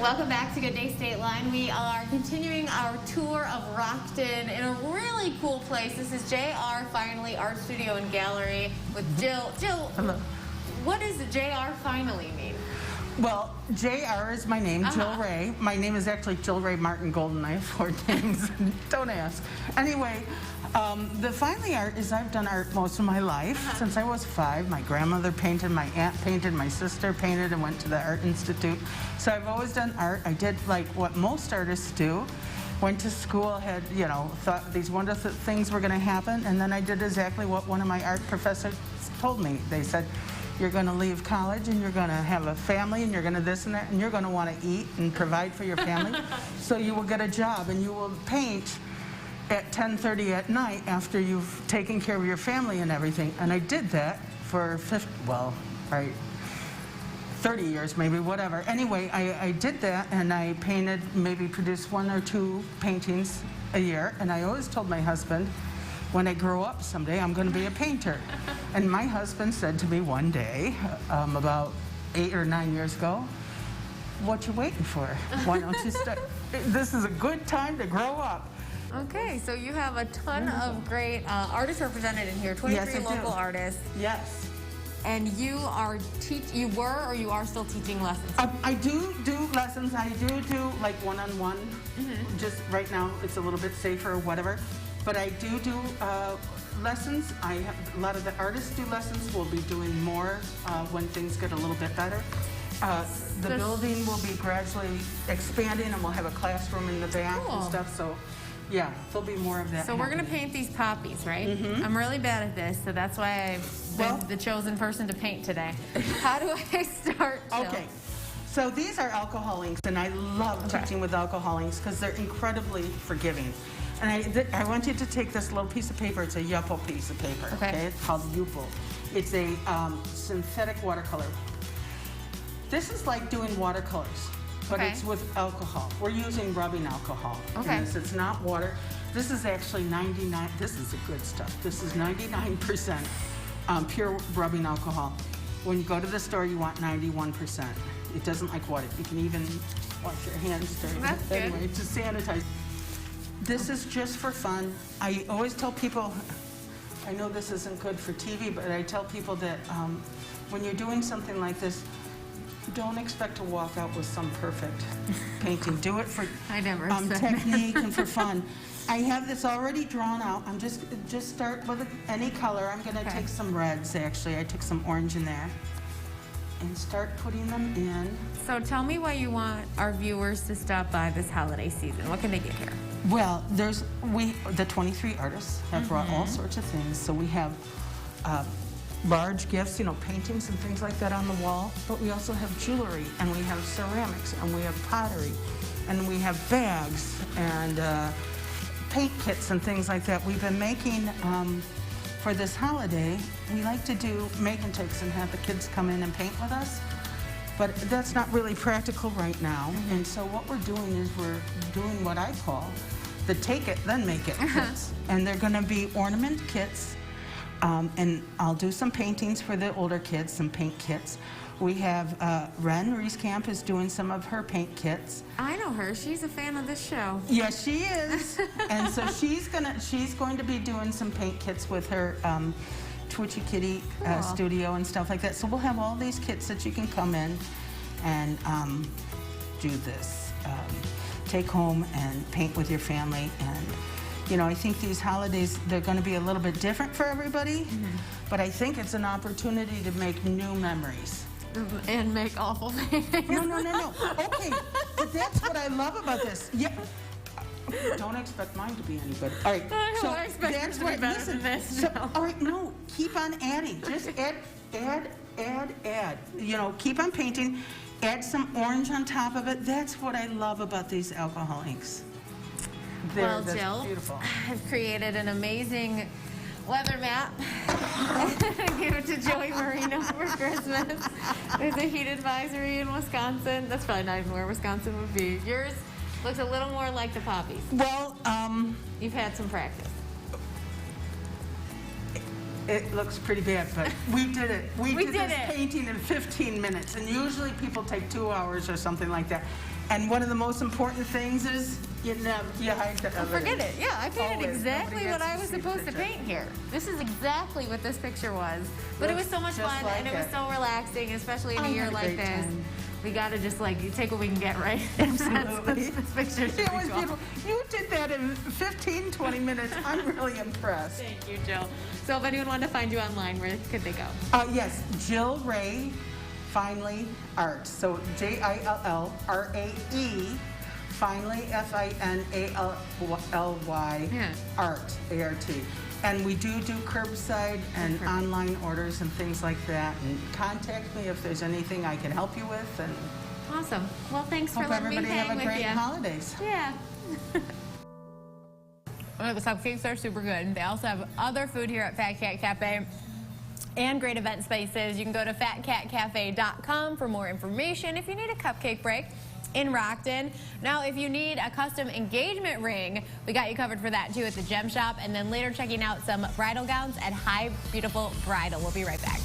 Welcome back to Good Day State Line. We are continuing our tour of Rockton in a really cool place. This is Jill Finally Art Studio and Gallery with Jill. Jill, hello. What does Jill Finally mean? Well, JR is my name, Jill Rae. My name is actually Jill Rae Martin Golden. I have 4 names. Don't ask. Anyway, the Finally Art is I've done art most of my life. Since I was 5. My grandmother painted, my aunt painted, my sister painted and went to the Art Institute. So I've always done art. I did like what most artists do. Went to school, had, thought these wonderful things were going to happen, and then I did exactly what one of my art professors told me. They said, you're going to leave college and you're going to have a family and you're going to this and that and you're going to want to eat and provide for your family. So you will get a job and you will paint at 10:30 at night after you've taken care of your family and everything. And I did that for 30 years maybe, whatever. Anyway, I did that and I painted, maybe produced 1 or 2 paintings a year. And I always told my husband, when I grow up someday, I'm going to be a painter. And my husband said to me one day, about 8 or 9 years ago, what you waiting for? Why don't you start? This is a good time to grow up. Okay, so you have a ton of great artists represented in here, 23 local artists. Yes. And you are you are still teaching lessons? I do lessons. I do like one-on-one. Just right now, it's a little bit safer or whatever. But I do lessons. I have a lot of the artists do lessons. We'll be doing more when things get a little bit better. The building will be gradually expanding, and we'll have a classroom in the back and stuff. So, yeah, there'll be more of that. So we're going to paint these poppies, right? I'm really bad at this, so that's why I've been the chosen person to paint today. How do I start? Okay. So these are alcohol inks, and I love teaching with alcohol inks because they're incredibly forgiving. And I want you to take this little piece of paper. It's a Yupo piece of paper. Okay. It's called Yupo. It's a synthetic watercolor. This is like doing watercolors, but it's with alcohol. We're using rubbing alcohol. Okay. It's not water. This is actually 99. This is the good stuff. This is 99% pure rubbing alcohol. When you go to the store, you want 91%. It doesn't like water. You can even wash your hands during it. Anyway, to sanitize. This is just for fun. I always tell people, I know this isn't good for TV, but I tell people that when you're doing something like this, don't expect to walk out with some perfect painting. Do it for technique and for fun. I have this already drawn out. I'm just start with any color. I'm going to take some reds, actually. I took some orange in there. And start putting them in. So tell me why you want our viewers to stop by this holiday season. What can they get here? Well, the 23 artists have brought all sorts of things. So we have large gifts, paintings and things like that on the wall. But we also have jewelry, and we have ceramics, and we have pottery, and we have bags, and paint kits and things like that. We've been making, for this holiday, we like to do make and takes and have the kids come in and paint with us. But that's not really practical right now. And so what we're doing is we're doing what I call the take it, then make it kits. And they're going to be ornament kits. And I'll do some paintings for the older kids, some paint kits. We have Ren Reeskamp is doing some of her paint kits. I know her. She's a fan of this show. Yes, she is. And so she's going to be doing some paint kits with her Twitchy Kitty studio and stuff like that. So we'll have all these kits that you can come in and do this. Take home and paint with your family. And I think these holidays, they're going to be a little bit different for everybody. But I think it's an opportunity to make new memories. And make awful things. No. Okay, but that's what I love about this. Yeah. Don't expect mine to be any better. All right. So I expect it to be better than this. So, all right, no, keep on adding. Just add. Keep on painting. Add some orange on top of it. That's what I love about these alcohol inks. Well, Jill, beautiful. I've created an amazing weather map. Give it to Joey Marino for Christmas. There's a heat advisory in Wisconsin. That's probably not even where Wisconsin would be. Yours looks a little more like the poppies. Well, you've had some practice. It looks pretty bad, but we did it. We did this painting in 15 minutes, and usually people take 2 hours or something like that. And one of the most important things is you hide the evidence. Forget it. Yeah, I painted Always. exactly Nobody what gets I to was see the supposed to picture. paint here. This is exactly what this picture was. But it was so much Just fun, like and it was it. so relaxing, especially in I a year had a like great this. time. We gotta just like take what we can get, right? Absolutely. This picture should It be was gone. beautiful. You did that in 15, 20 minutes. I'm really impressed. Thank you, Jill. So if anyone wanted to find you online, where could they go? Yes, Jill Rae Finally Art. So JILLRAE, Finally, FINALLY, Yeah. Art, ART. And we do curbside and online orders and things like that. And contact me if there's anything I can help you with. And Awesome. Well, thanks for hope letting me everybody hang have a with great you. holidays. Yeah. The cupcakes are super good. They also have other food here at Fat Cat Cafe and great event spaces. You can go to fatcatcafe.com for more information if you need a cupcake break in Rockton. Now, if you need a custom engagement ring, we got you covered for that too at the Gem Shop. And then later checking out some bridal gowns at High Beautiful Bridal. We'll be right back.